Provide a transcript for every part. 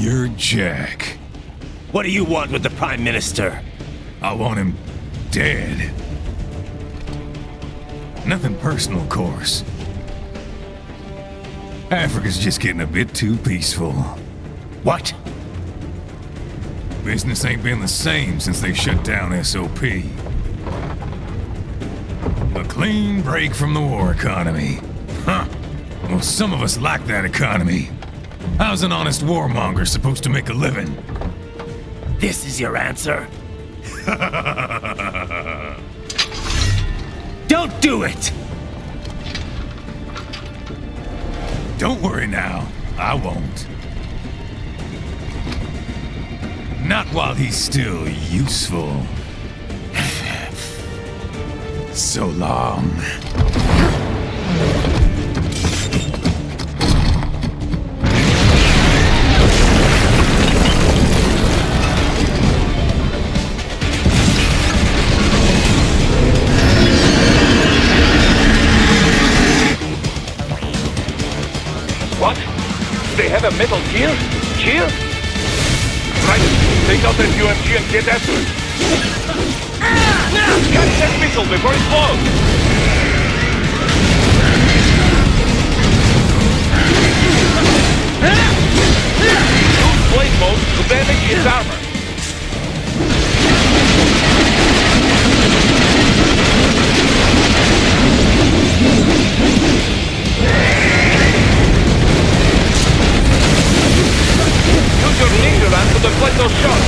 You're Jack. What do you want with the Prime Minister? I want him dead. Nothing personal, of course. Africa's just getting a bit too peaceful. What? Business ain't been the same since they shut down SOP. A clean break from the war economy. Huh. Well, some of us like that economy. How's an honest warmonger supposed to make a living? This is your answer? Don't do it! Don't worry now, I won't. Not while he's still useful. So long. What? They have a metal gear? Gear? Right. Take out that UMG and get after it. Catch that missile before it blows! Use blade mode to damage its armor. Use your ninja gun to deflect those shots.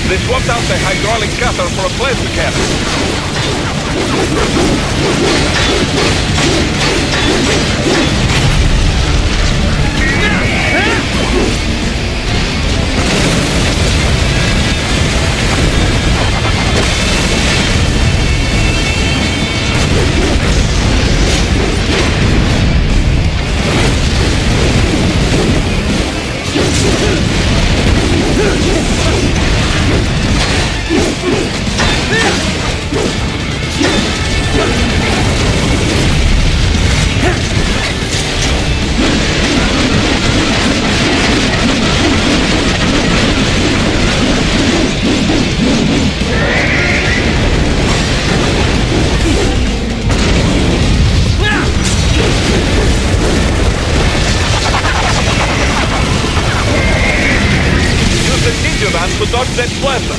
They swapped out the hydraulic cutter for a plasma cannon. To dodge that plasma.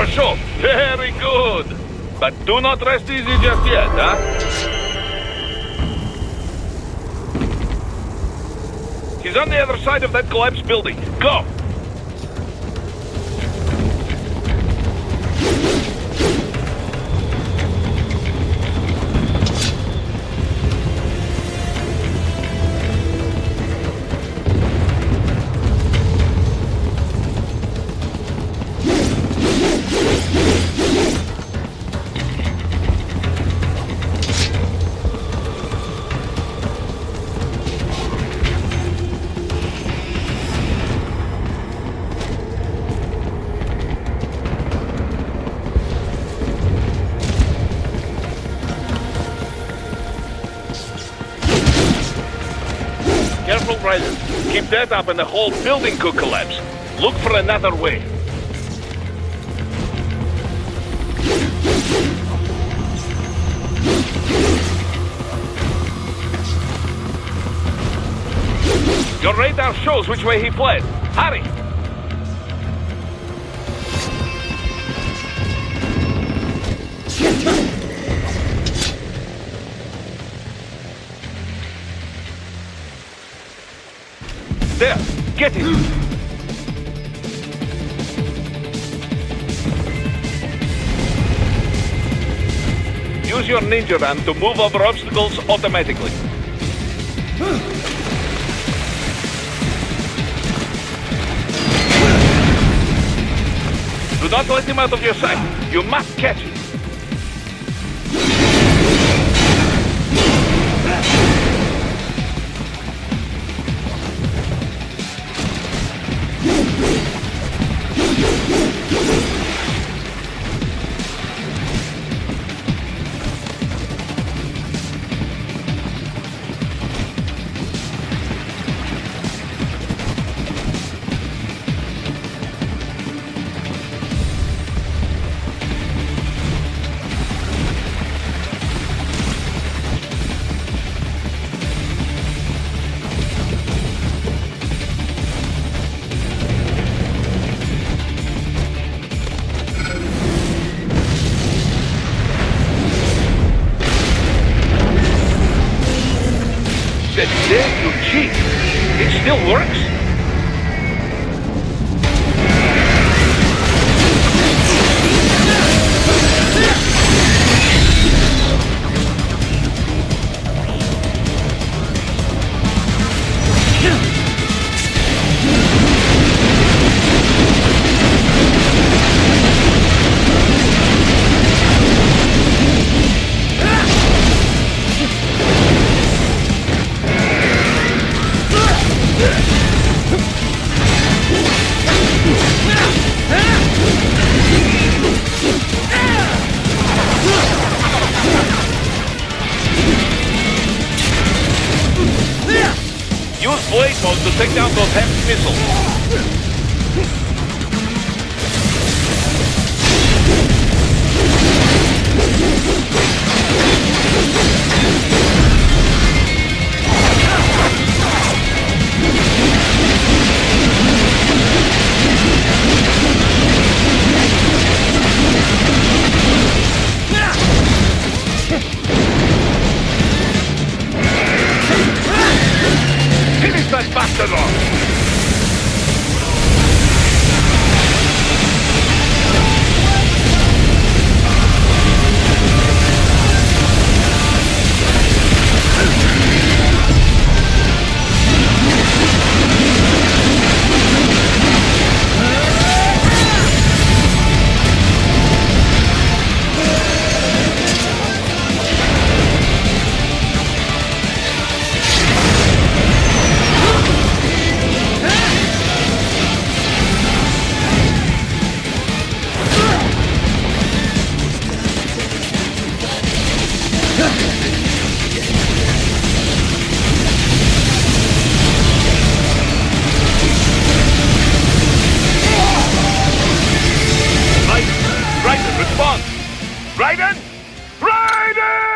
for show. Very good. But do not rest easy just yet, huh? He's on the other side of that collapsed building. Go! Careful, Riden. Keep that up and the whole building could collapse. Look for another way. Your radar shows which way he fled. Hurry! There! Get it! Use your ninja ram to move over obstacles automatically. Do not let him out of your sight. You must catch him. Dare you cheat? It still works? Use blade mode to take down those heavy missiles. Finish that bastard off! Riden, respond! Riden! Riden!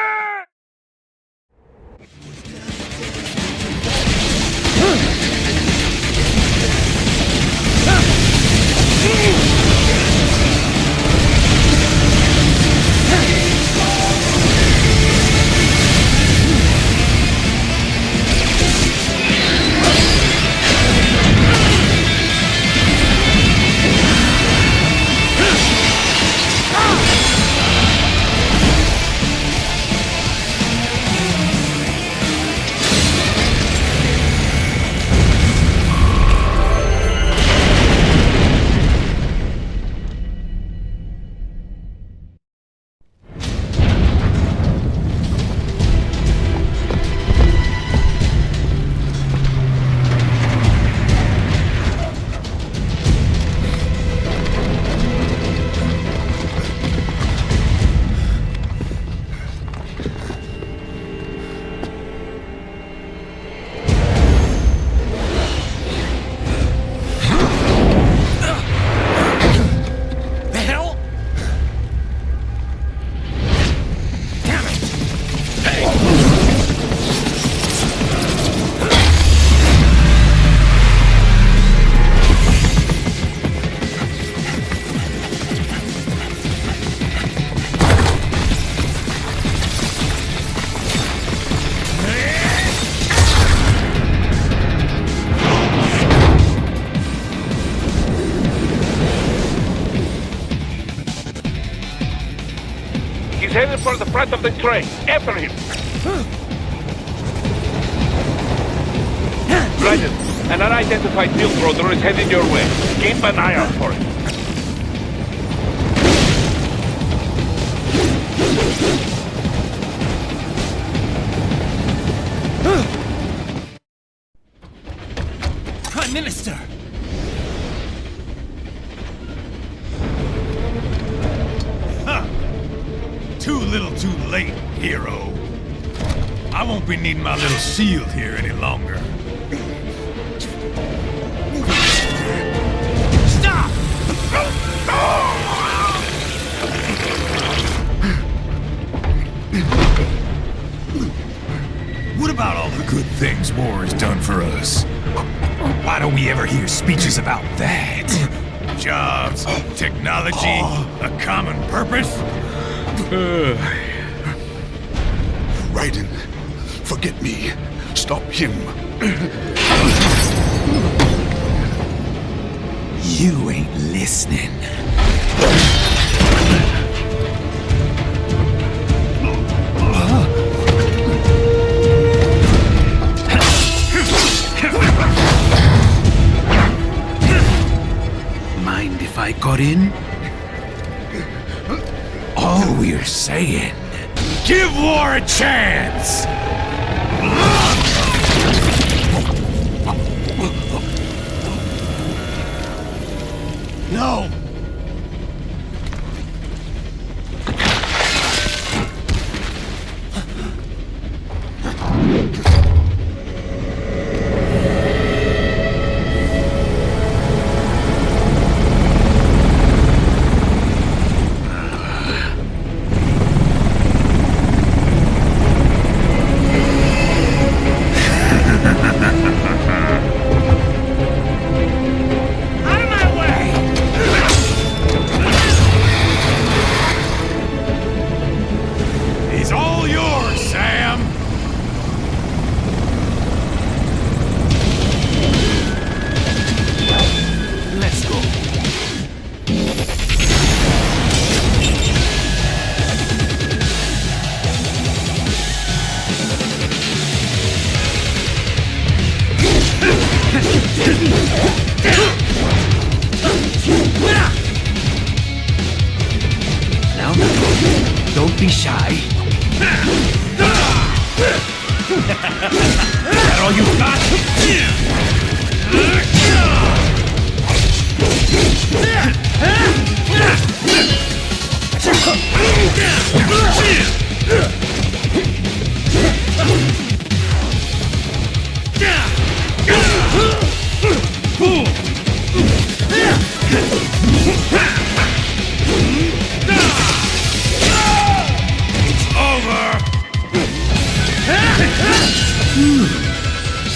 headed for the front of the train. After him. Riden, an unidentified field roader is headed your way. Keep an eye out for it. Prime Minister! Too little too late, hero. I won't be needing my little shield here any longer. Stop! What about all the good things war has done for us? Why don't we ever hear speeches about that? Jobs, technology, a common purpose? Riden, forget me. Stop him. You ain't listening. Mind if I got in? All we're saying, give war a chance! No! He's all yours, Sam! Let's go. Now, don't be shy. Is that all you got?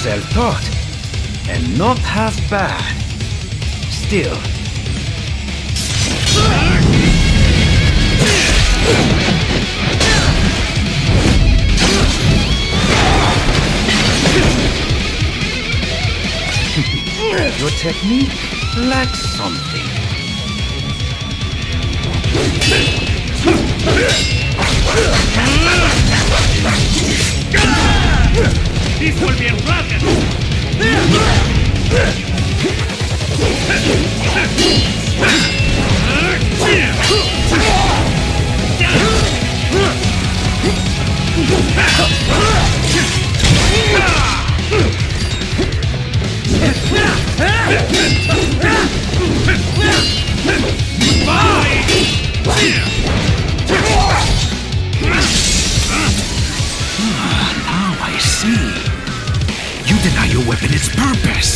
Self-taught, and not half bad. Still. Your technique lacks something. This will be rotten! Now I see. You deny your weapon its purpose.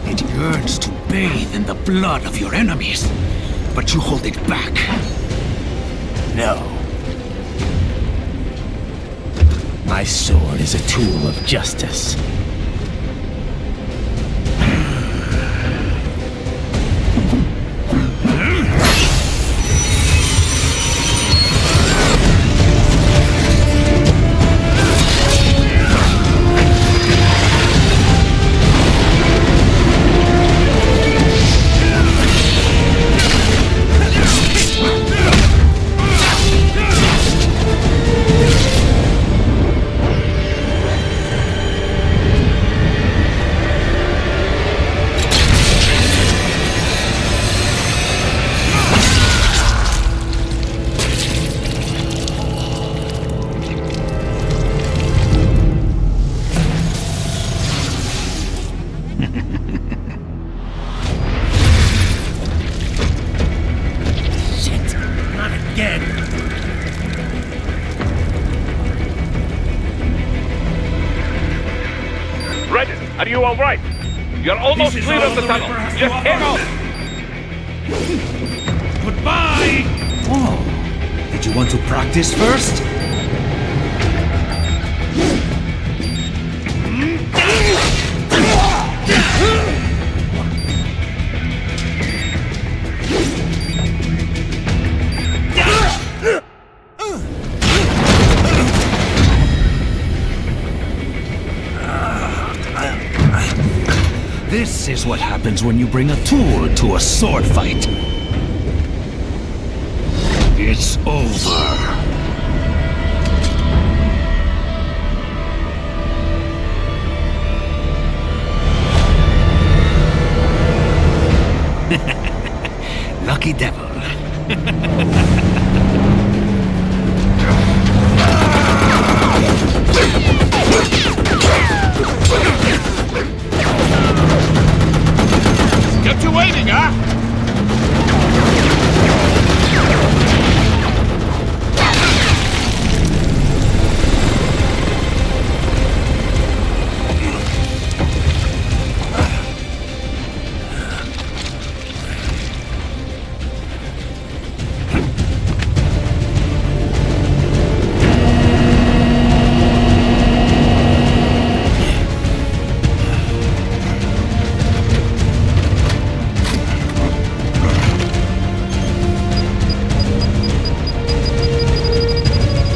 It yearns to bathe in the blood of your enemies, but you hold it back. No. My sword is a tool of justice. Are you all right? You're almost This is clear all of the the way tunnel. for us to Just hang on. Goodbye! Oh, did you want to practice first? This is what happens when you bring a tool to a sword fight. It's over. Lucky devil. Kept you waiting, huh?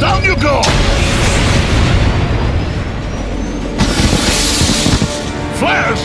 Down you go! Flash!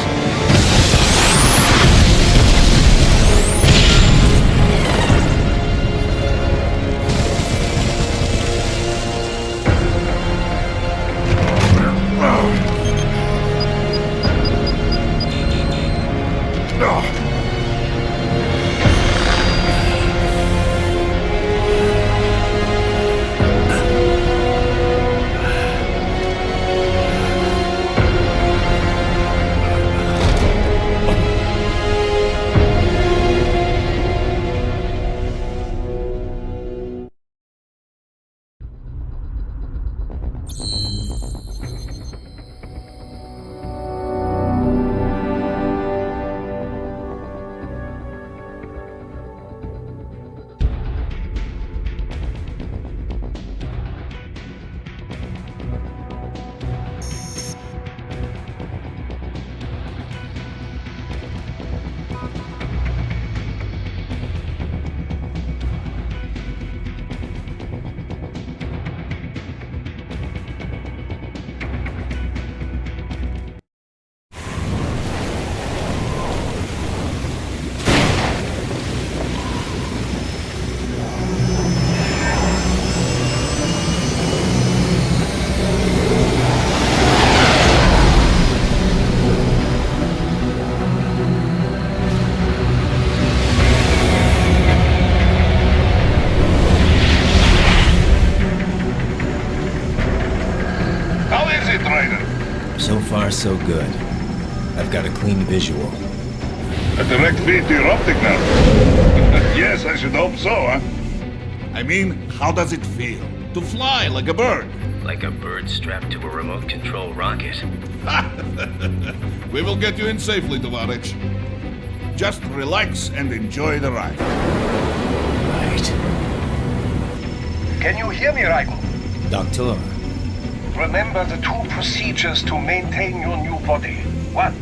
How is it, Riden? So far, so good. I've got a clean visual. A direct feed to your optic now. Yes, I should hope so, huh? I mean, how does it feel? To fly like a bird? Like a bird strapped to a remote control rocket. We will get you in safely, Tovarich. Just relax and enjoy the ride. Right. Can you hear me, Riden? Doctor, Remember the two procedures to maintain your new body. 1.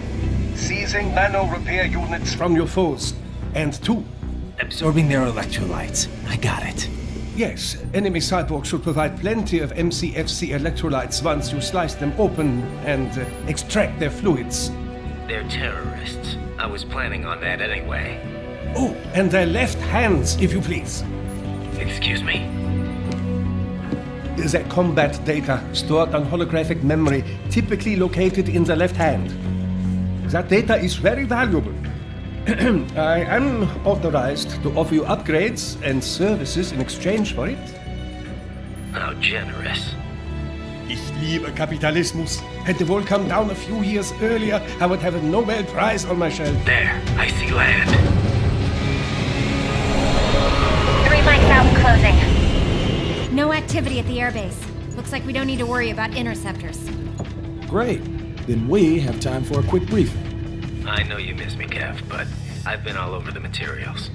Seizing nano repair units from your foes. And 2, absorbing their electrolytes. I got it. yes, enemy cyborgs should provide plenty of MCFC electrolytes once you slice them open and extract their fluids. They're terrorists. I was planning on that anyway. Oh, and their left hands, if you please. Excuse me? Their combat data stored on holographic memory, typically located in the left hand. That data is very valuable. I am authorized to offer you upgrades and services in exchange for it. How generous. Ich liebe Kapitalismus. Had the wall come down a few years earlier, I would have a Nobel Prize on my shelf. There, I see land. 3 mics out and closing. No activity at the airbase. Looks like we don't need to worry about interceptors. Great. then we have time for a quick briefing. I know you miss me, Kev, but I've been all over the materials.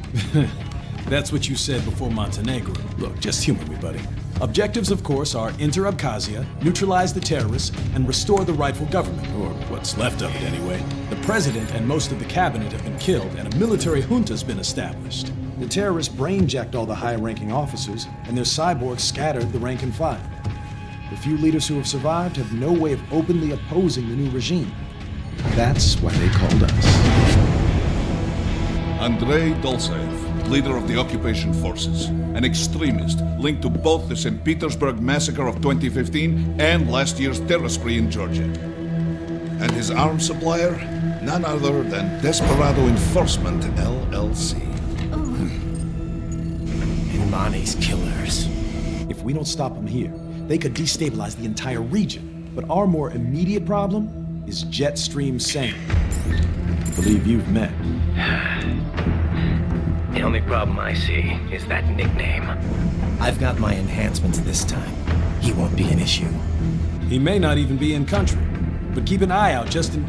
That's what you said before Montenegro. Look, just humor me, buddy. Objectives, of course, are enter Abkhazia, neutralize the terrorists, and restore the rightful government, or what's left of it anyway. The president and most of the cabinet have been killed, and a military junta's been established. The terrorists brain-jacked all the high-ranking officers, and their cyborgs scattered the rank and file. The few leaders who have survived have no way of openly opposing the new regime. That's why they called us. Andrei Dolzaev, leader of the occupation forces, an extremist linked to both the St. Petersburg massacre of 2015 and last year's terror spree in Georgia. And his arms supplier, none other than Desperado Enforcement, LLC. Money's killers. If we don't stop them here, they could destabilize the entire region. But our more immediate problem is Jetstream Sane. I believe you've met. The only problem I see is that nickname. I've got my enhancements this time. He won't be an issue. He may not even be in country, but keep an eye out just in...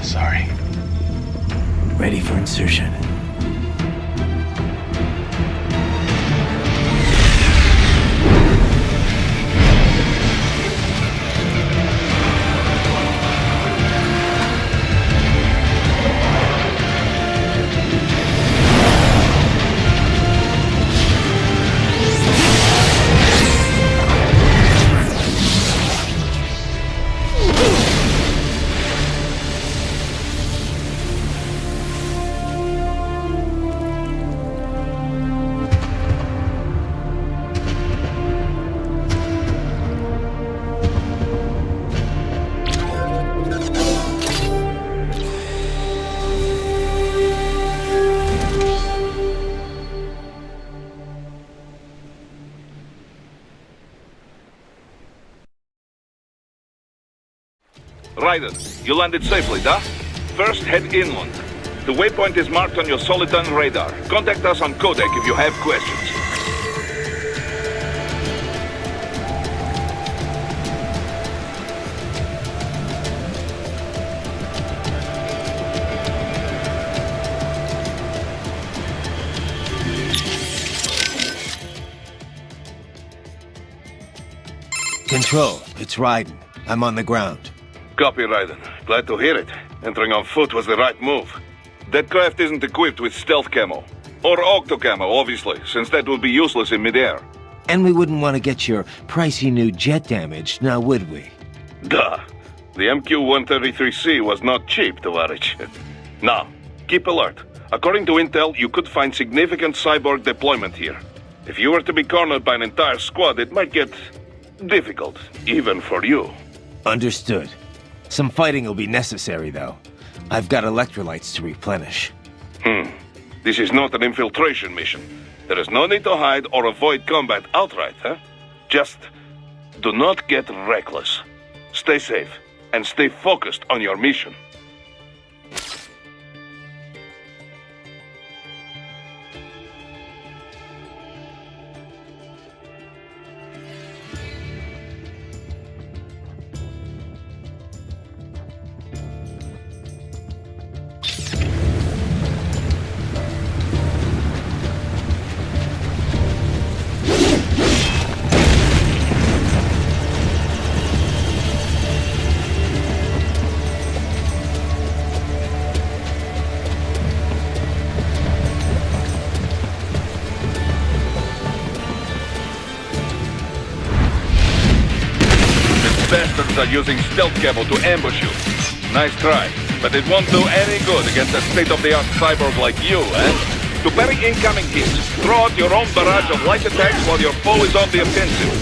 Sorry. Ready for insertion. Riden, you landed safely, da? First, head inland. The waypoint is marked on your Soliton radar. Contact us on codec if you have questions. Control, it's Riden. I'm on the ground. Copy, Riden. Glad to hear it. Entering on foot was the right move. That craft isn't equipped with stealth camo. Or octo camo, obviously, since that would be useless in midair. And we wouldn't want to get your pricey new jet damaged, now would we? Duh. The MQ-133C was not cheap, Tovarich. Now, keep alert. According to intel, you could find significant cyborg deployment here. If you were to be cornered by an entire squad, it might get difficult, even for you. Understood. Some fighting will be necessary, though. I've got electrolytes to replenish. This is not an infiltration mission. There is no need to hide or avoid combat outright, huh? Just do not get reckless. Stay safe, and stay focused on your mission. Bastards are using stealth camo to ambush you. Nice try, but it won't do any good against a state-of-the-art cyborg like you, eh? To parry incoming hits, throw out your own barrage of light attacks while your foe is on the offensive.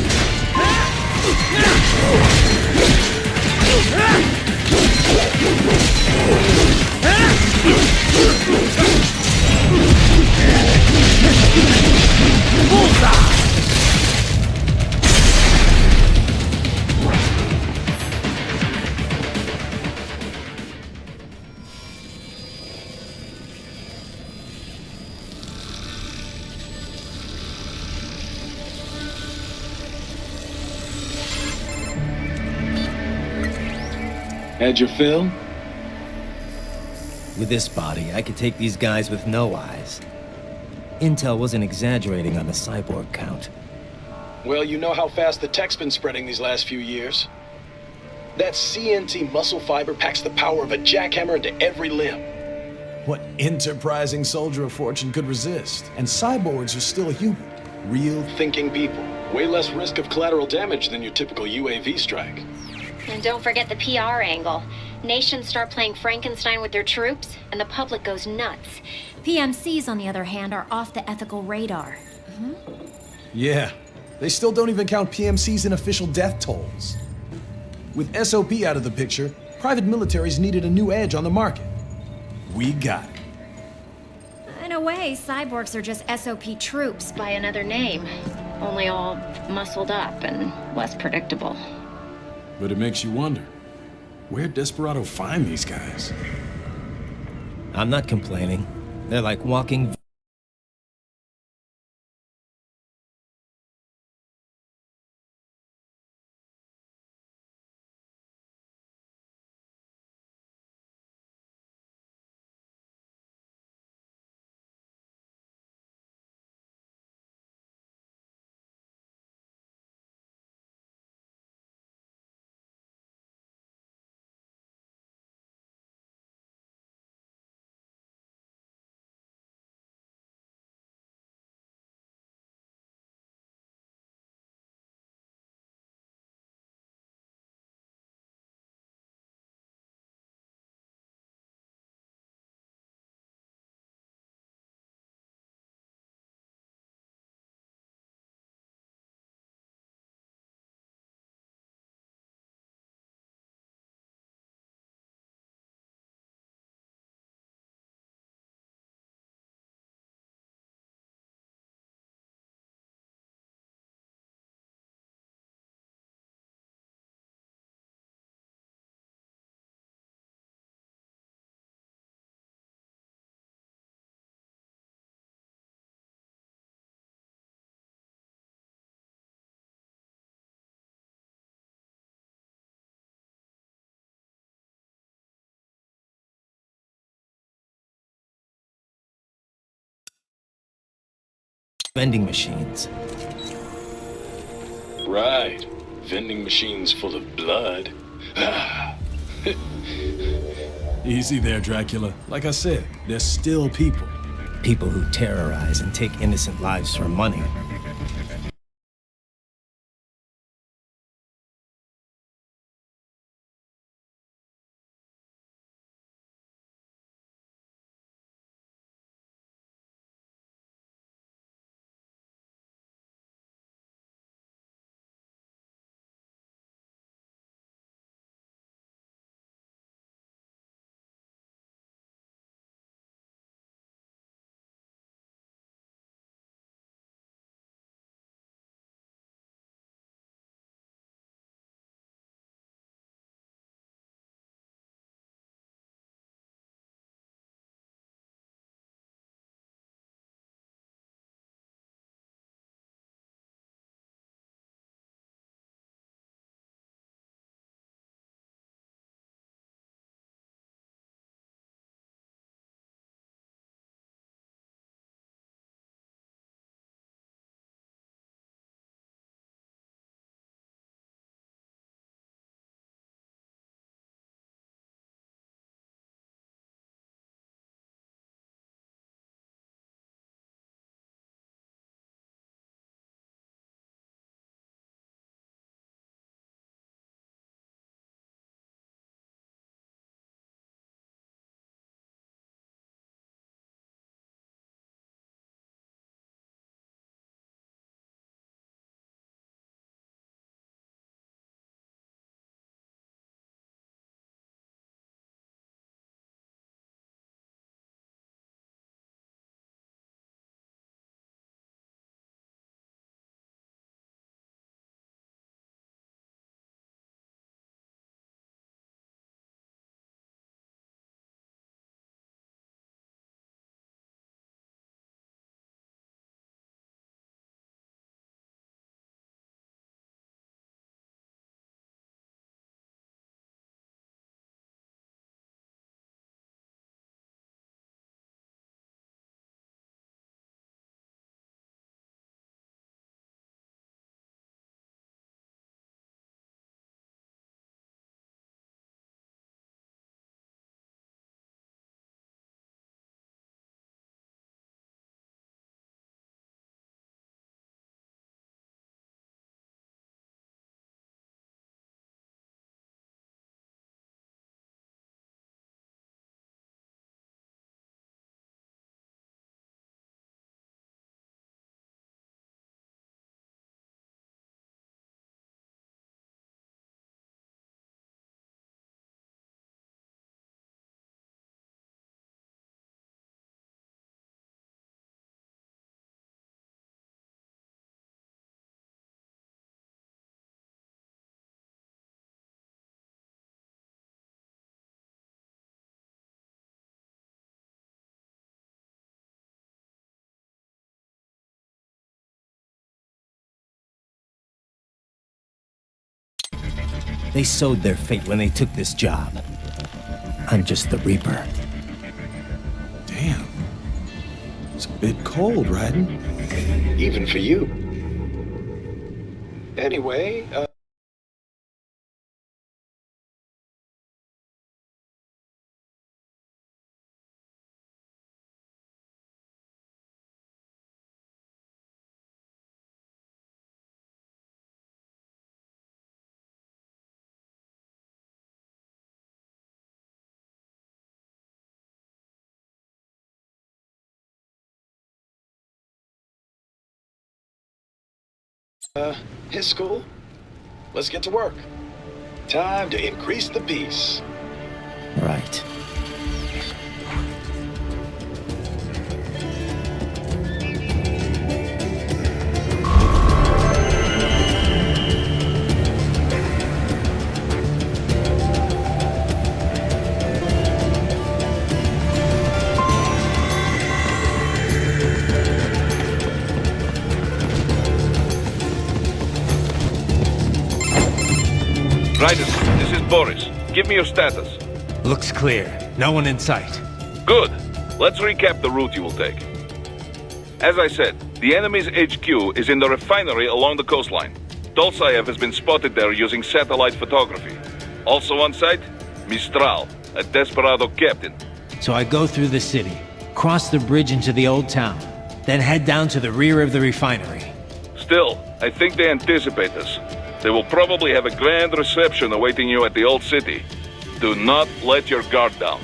Bullseye! Had your fill? With this body, I could take these guys with no eyes. Intel wasn't exaggerating on the cyborg count. Well, you know how fast the tech's been spreading these last few years. That CNT muscle fiber packs the power of a jackhammer into every limb. What enterprising soldier of fortune could resist? And cyborgs are still human. Real Thinking people. Way less risk of collateral damage than your typical UAV strike. And don't forget the PR angle. Nations start playing Frankenstein with their troops, and the public goes nuts. PMCs, on the other hand, are off the ethical radar. Yeah, they still don't even count PMCs in official death tolls. With SOP out of the picture, private militaries needed a new edge on the market. We got it. In a way, cyborgs are just SOP troops By another name, only all muscled up and less predictable. But it makes you wonder, where'd Desperado find these guys? I'm not complaining. They're like walking... vending machines. Right. Vending machines full of blood. Easy there, Dracula. Like I said, they're still people. People who terrorize and take innocent lives for money. They sowed their fate when they took this job. I'm just the Reaper. Damn. It's a bit cold, Riden. Even for you. Anyway, his school. Let's get to work. Time to increase the peace. Right. Riden, this is Boris. Give me your status. Looks clear. No one in sight. Good. Let's recap the route you will take. As I said, the enemy's HQ is in the refinery along the coastline. Dolsaev has been spotted there using satellite photography. Also on site, Mistral, a desperado captain. So I go through the city, cross the bridge into the old town, then head down to the rear of the refinery. Still, I think they anticipate us. They will probably have a grand reception awaiting you at the old city. Do not let your guard down.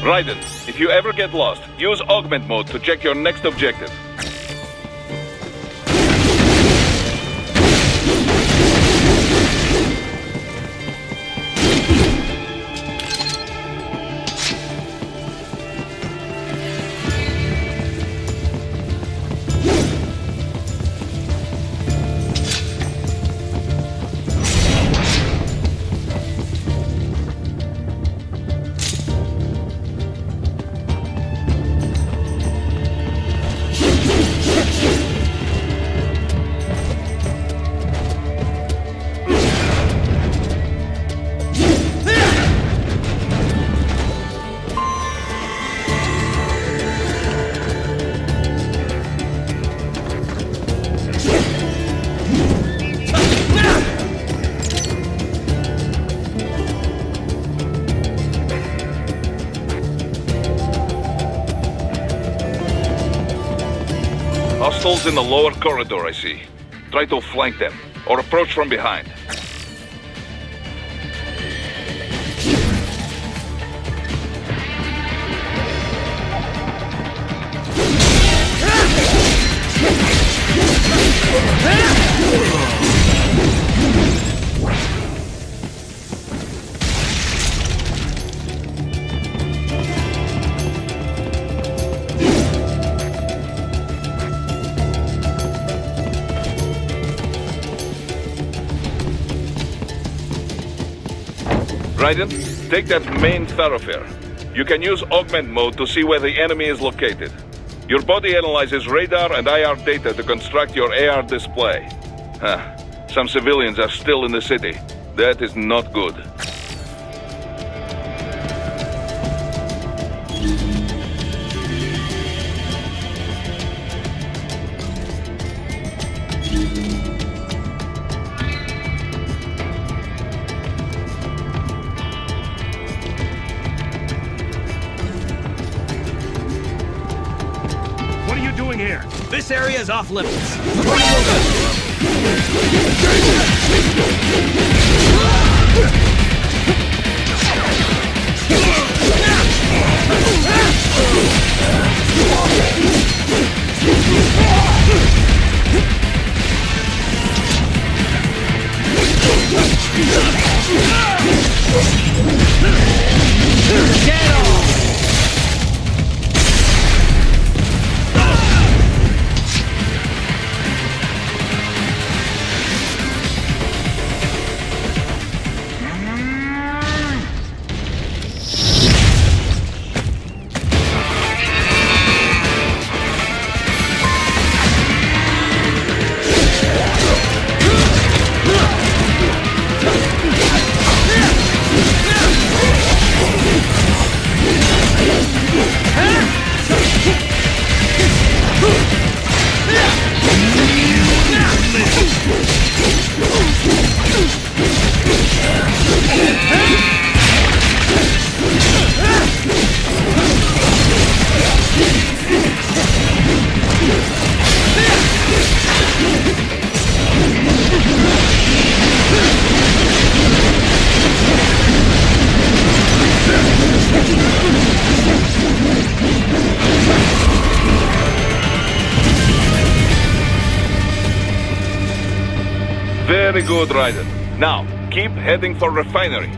Riden, if you ever get lost, use augment mode to check your next objective. Hostiles in the lower corridor, I see. Try to flank them, or approach from behind. Riden, take that main thoroughfare. You can use augment mode to see where the enemy is located. Your body analyzes radar and IR data to construct your AR display. Some civilians are still in the city. That is not good. What are you doing here? This area is off limits. Very good, Riden. Now, keep heading for refinery.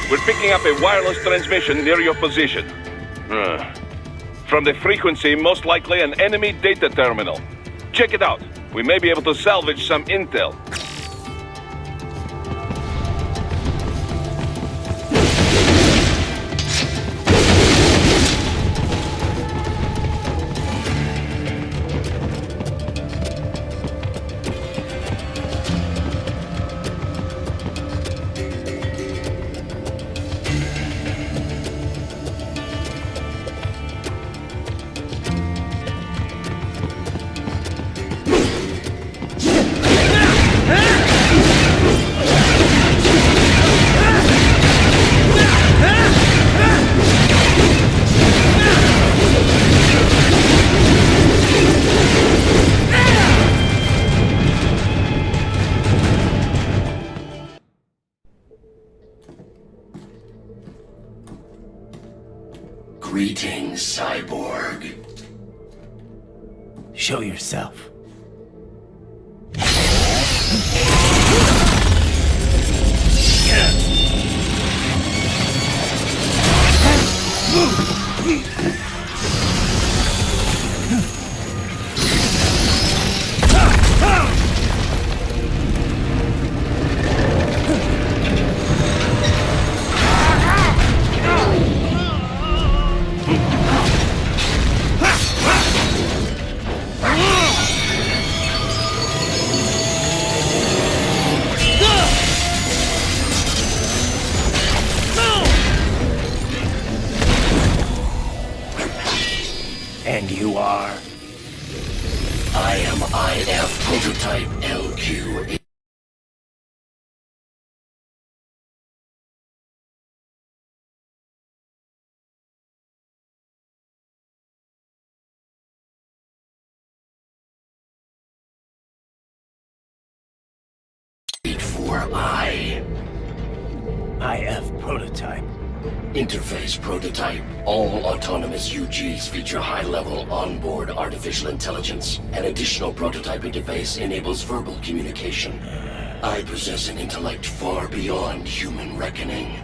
We're picking up a wireless transmission near your position. From the frequency, most likely an enemy data terminal. Check it out. We may be able to salvage some intel. Greetings, cyborg. Show yourself. And you are? I am IF Prototype LQ. For IF Prototype. Interface Prototype. All autonomous UGs feature high-level onboard artificial intelligence. An additional prototype interface enables verbal communication. I possess an intellect far beyond human reckoning.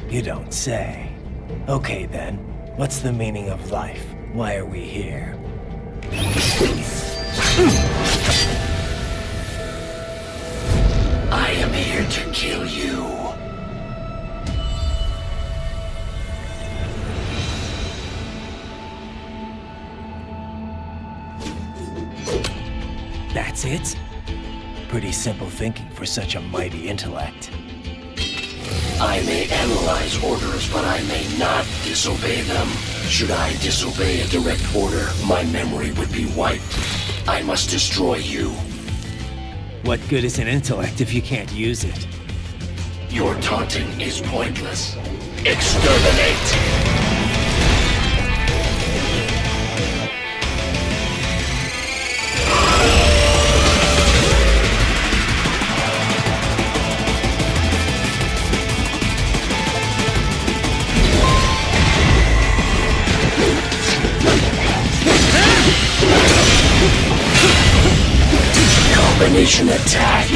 You don't say. Okay then, what's the meaning of life? Why are we here? I am here to kill you. That's it? Pretty simple thinking for such a mighty intellect. I may analyze orders, but I may not disobey them. Should I disobey a direct order, my memory would be wiped. I must destroy you. What good is an intellect if you can't use it? Your taunting is pointless. Exterminate! Combination attack.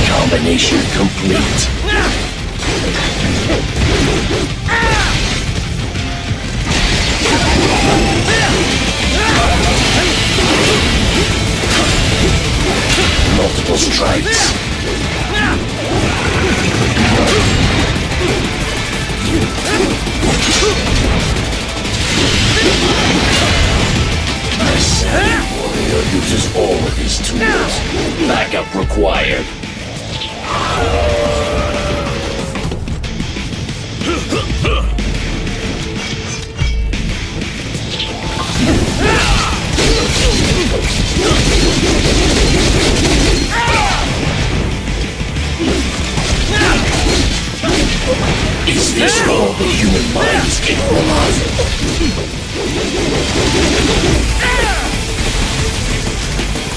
Combination complete. Multiple strikes. The savvy warrior uses all of his tools. Backup required. Is this all the human mind is capable of?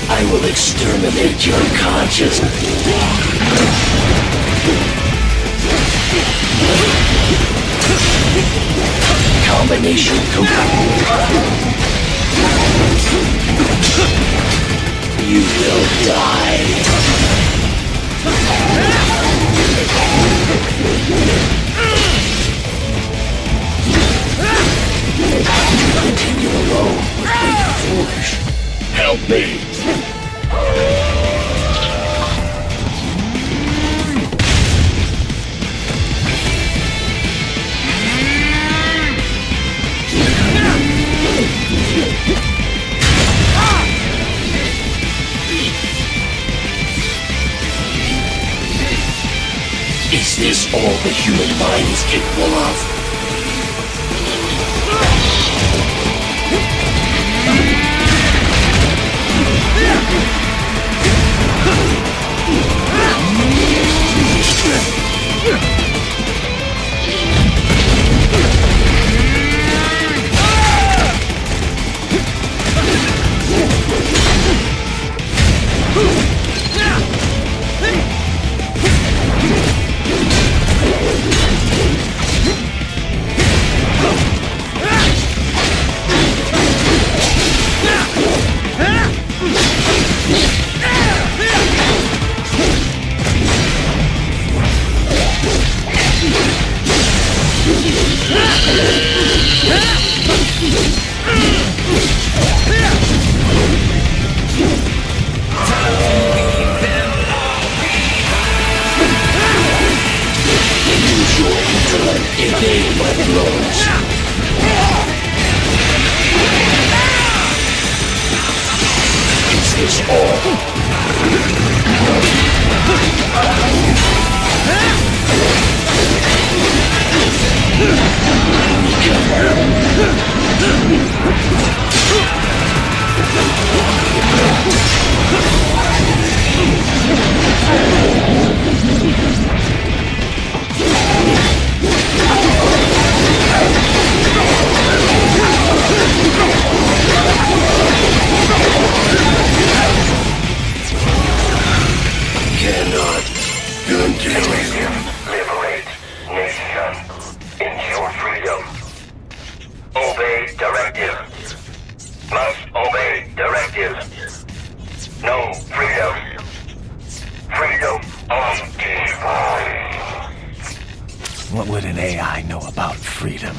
I will exterminate your consciousness. Is this all the human mind is capable of? What would an AI know about freedom?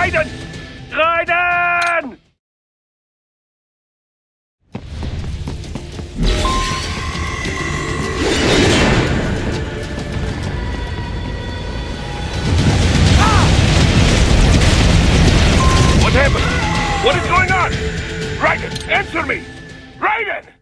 Riden! Riden! What happened? What is going on? Riden, answer me! Riden!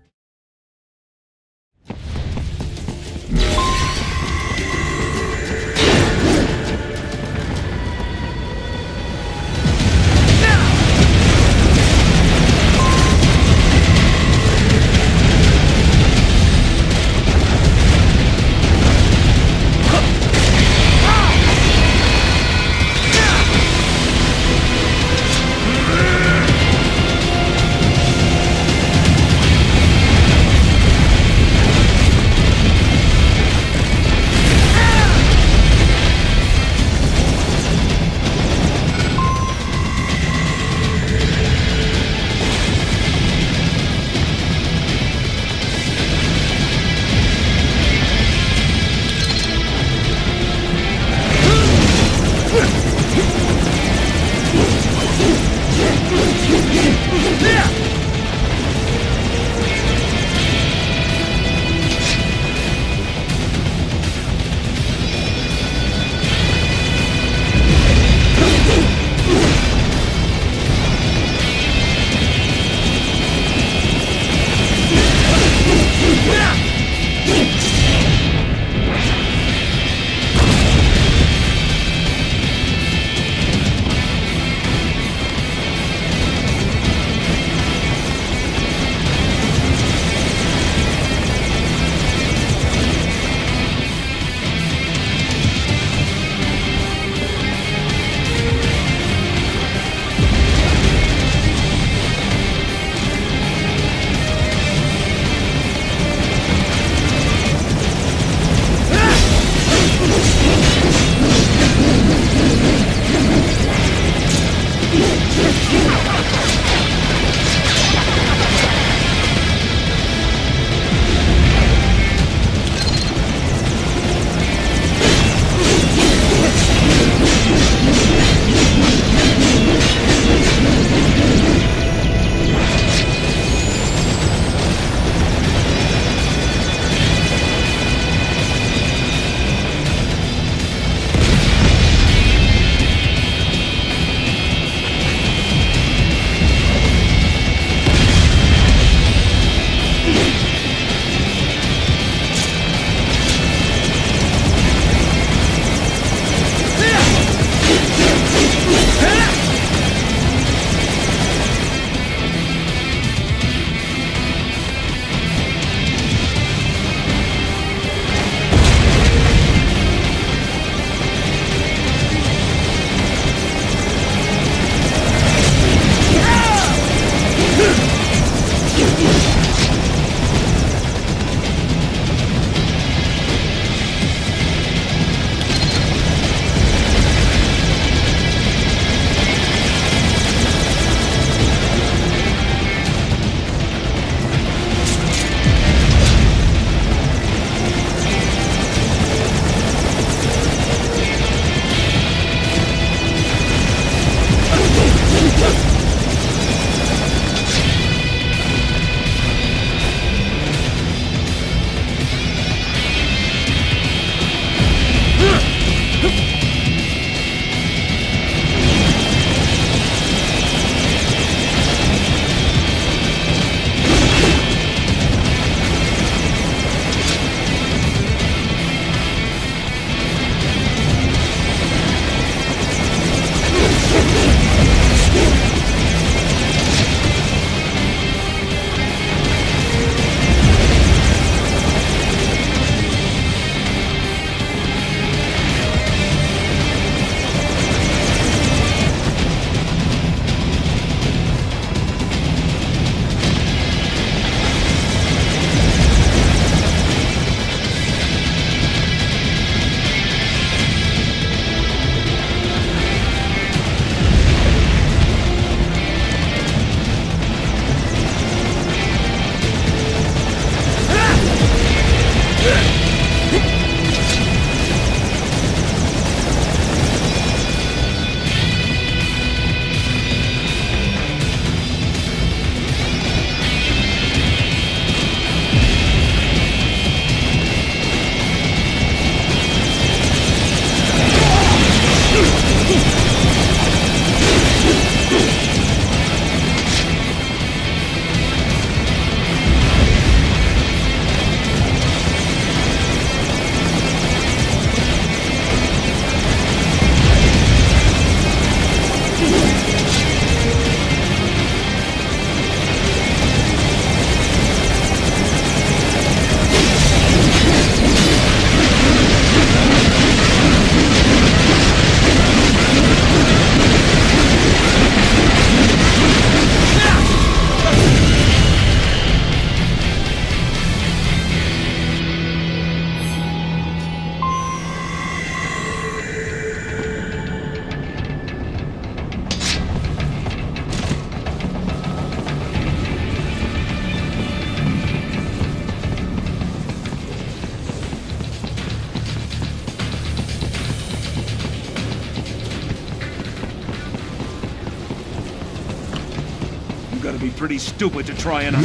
gotta be pretty stupid to try and...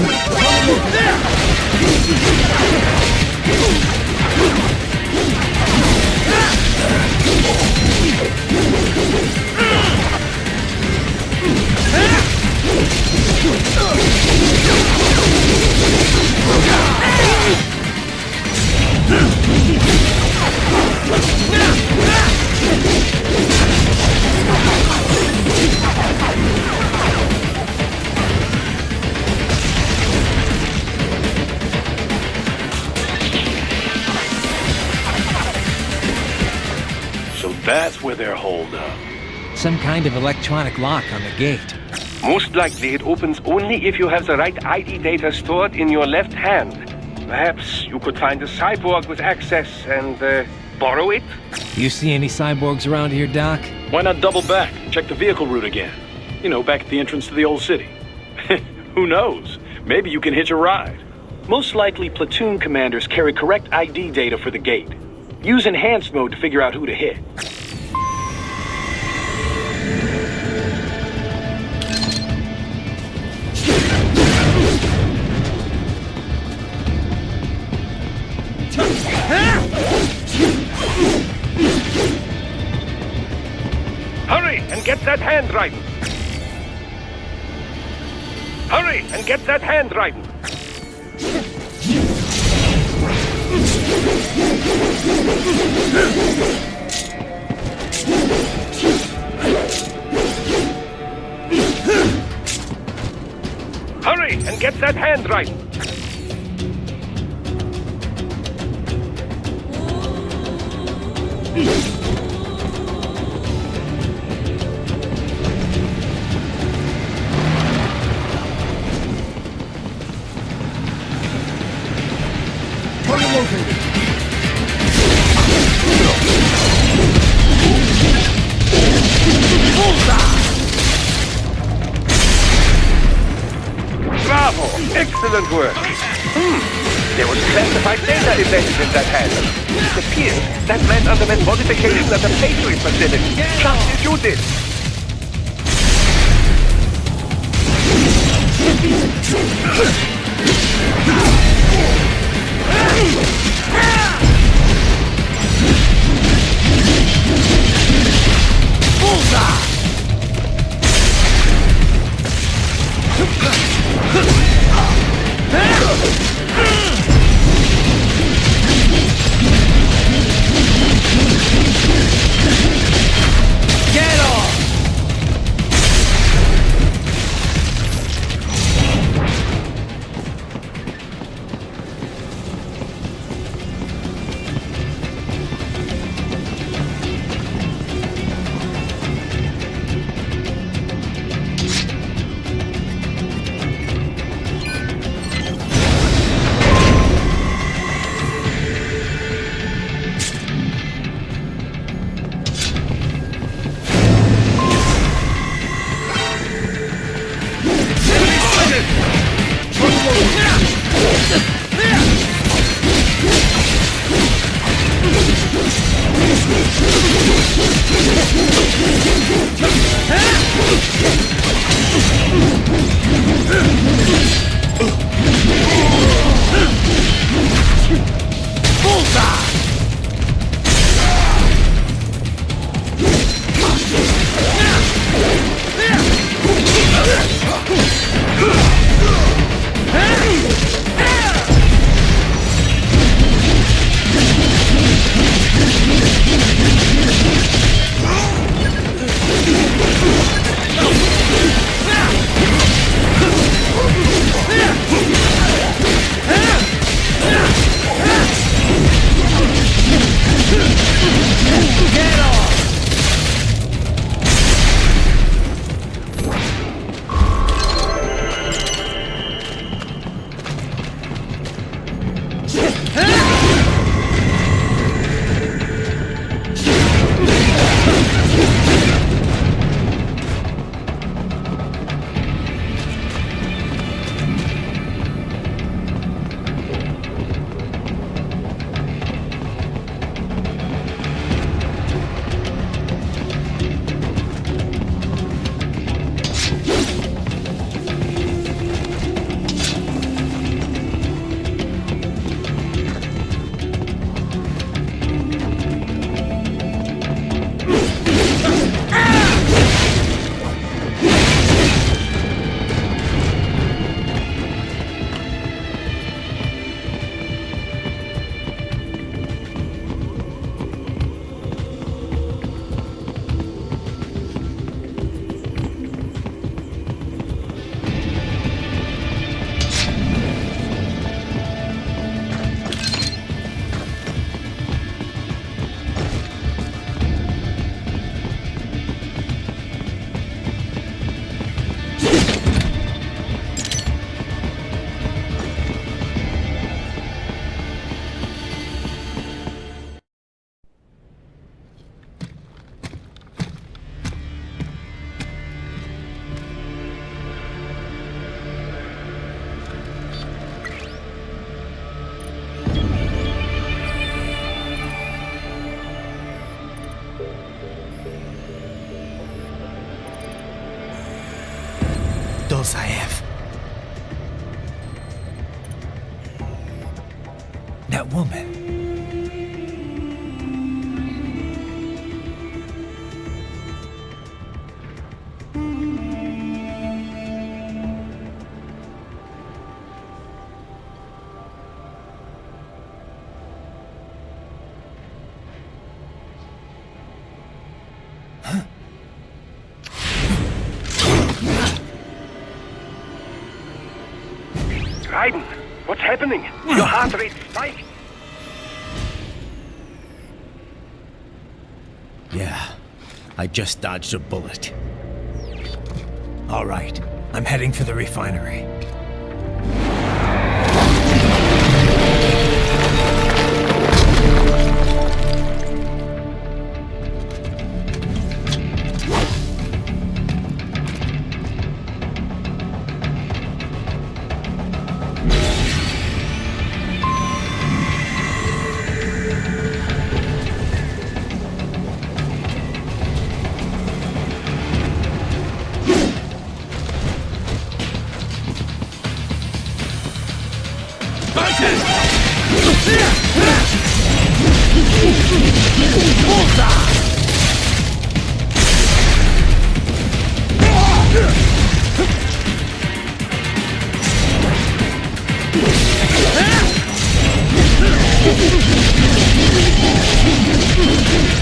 So that's where they're holed up. Some kind of electronic lock on the gate. Most likely it opens only if you have the right ID data stored in your left hand. Perhaps you could find a cyborg with access and borrow it? You see any cyborgs around here, Doc? Why not double back? Check the vehicle route again. You know, back at the entrance to the old city. Who knows? Maybe you can hitch a ride. Most likely, platoon commanders carry correct ID data for the gate. Use enhanced mode to figure out who to hit. Hurry and get that hand, Riden! Hurry and get that hand, Riden! Hurry and get that hand, Riden! Target located. Bravo! Excellent work! There was classified data embedded in that hand. It appears that man underwent modification at the Patriot facility, just as you did. Get off! skills I have. That woman. Riden, what's happening? Your heart rate spiked. Yeah, I just dodged a bullet. All right, I'm heading for the refinery.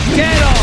Get off!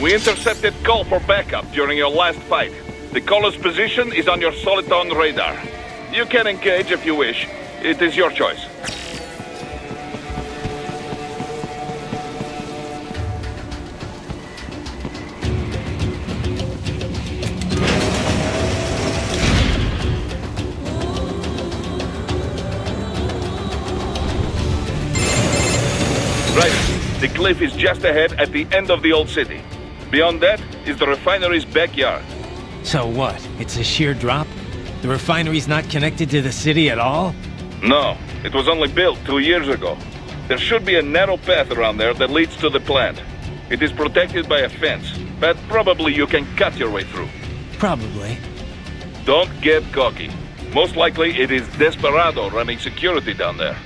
We intercepted call for backup during your last fight. The caller's position is on your Soliton radar. You can engage if you wish. It is your choice. Right. The cliff is just ahead at the end of the old city. Beyond that is the refinery's backyard. So what? It's a sheer drop? The refinery's not connected to the city at all? No, it was only built 2 years ago. There should be a narrow path around there that leads to the plant. It is protected by a fence, but probably you can cut your way through. Probably. Don't get cocky. Most likely it is Desperado running security down there.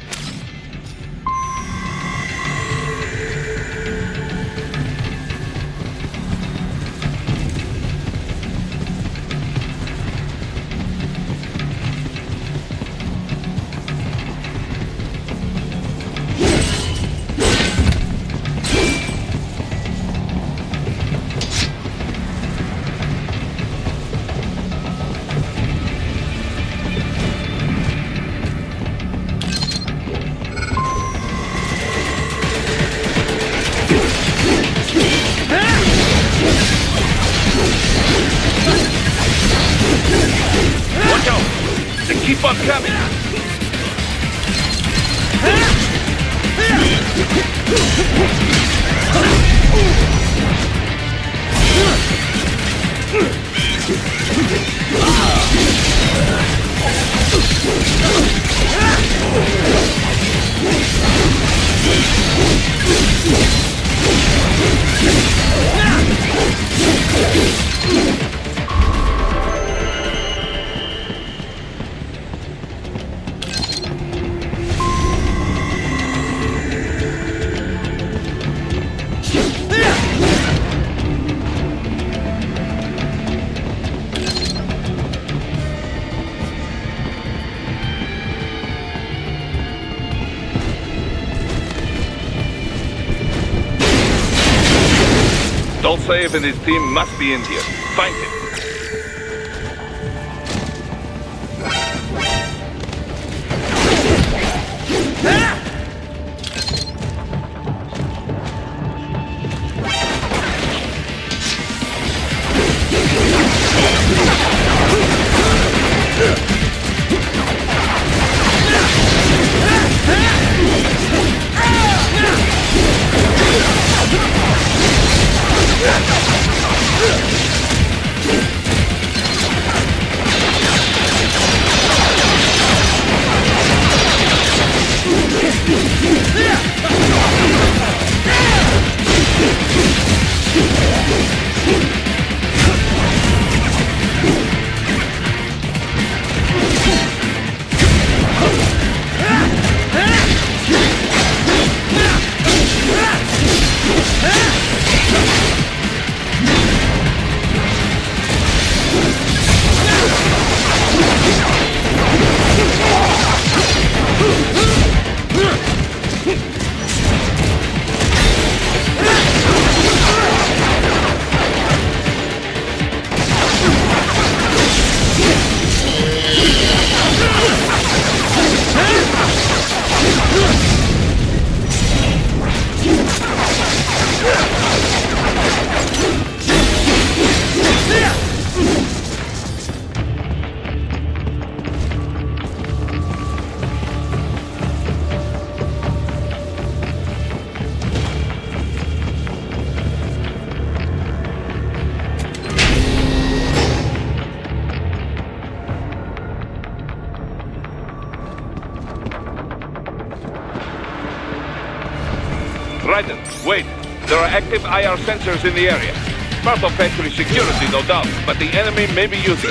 robot coming! Dolcev and his team must be in here. Find him. Riden, wait. There are active IR sensors in the area. Part of factory security, no doubt, but the enemy may be using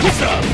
Get some!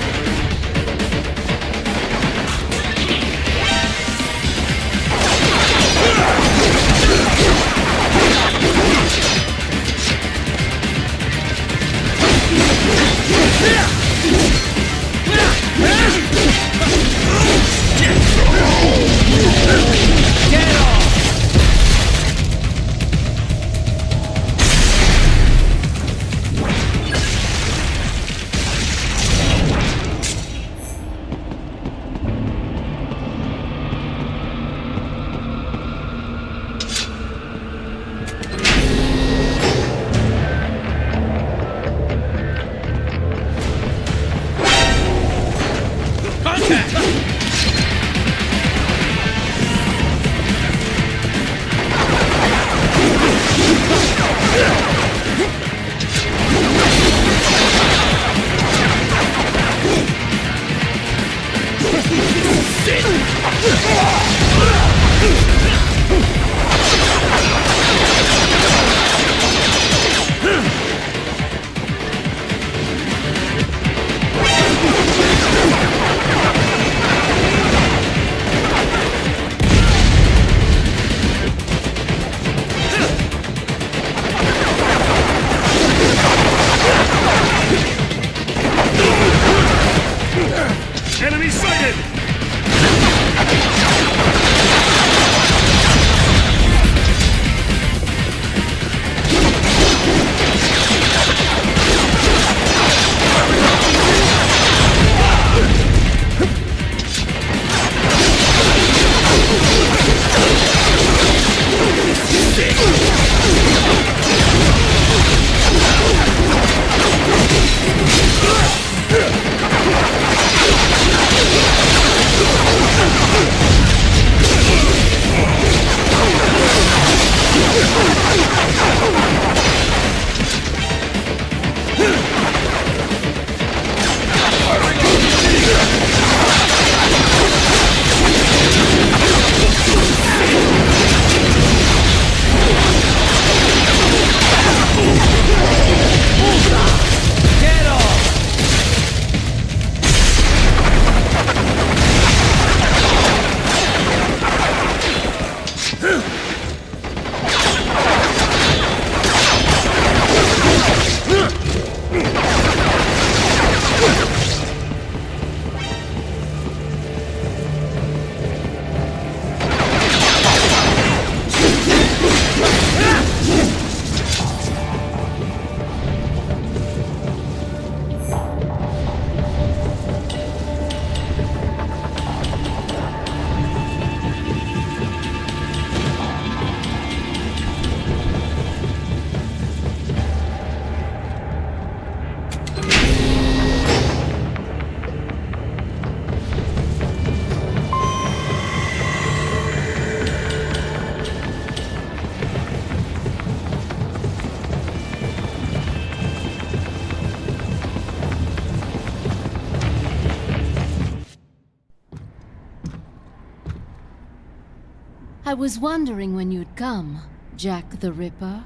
I was wondering when you'd come, Jack the Ripper.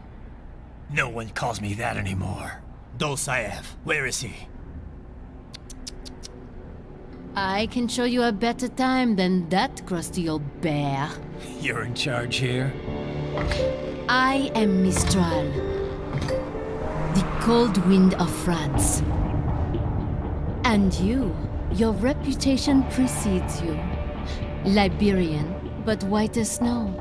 No one calls me that anymore. Dosaev, where is he? I can show you a better time than that crusty old bear. You're in charge here? I am Mistral, the cold wind of France. And your reputation precedes you. Liberian, but white as snow.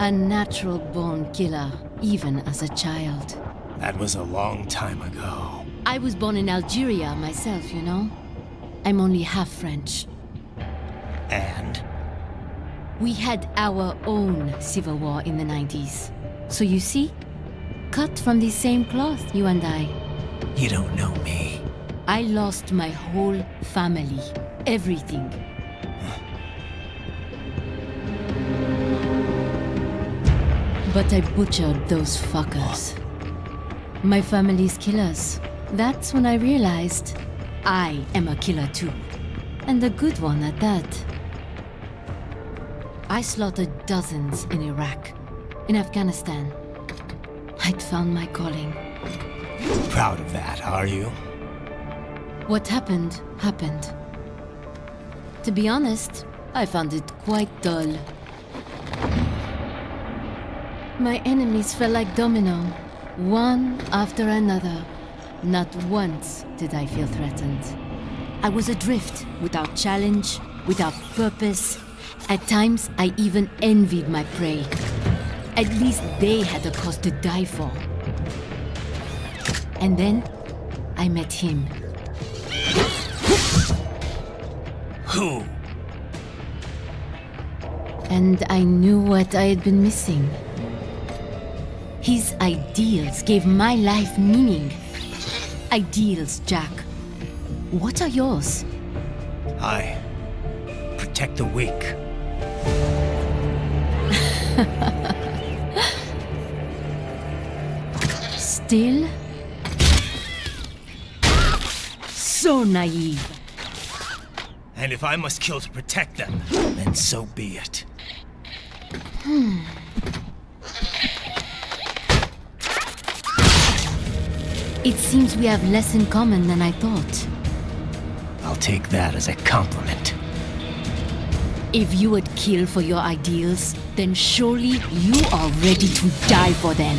A natural-born killer, even as a child. That was a long time ago. I was born in Algeria myself, you know. I'm only half French. And? We had our own civil war in the 90s. So you see? Cut from the same cloth, you and I. You don't know me. I lost my whole family. Everything. But I butchered those fuckers. My family's killers. That's when I realized I am a killer too. And a good one at that. I slaughtered dozens in Iraq, in Afghanistan. I'd found my calling. Proud of that, are you? What happened, happened. To be honest, I found it quite dull. My enemies fell like domino, one after another. Not once did I feel threatened. I was adrift, without challenge, without purpose. At times, I even envied my prey. At least they had a cause to die for. And then, I met him. Who? And I knew what I had been missing. His ideals gave my life meaning. Ideals, Jack. What are yours? I protect the weak. Still? So naive. And if I must kill to protect them, then so be it. It seems we have less in common than I thought. I'll take that as a compliment. If you would kill for your ideals, then surely you are ready to die for them.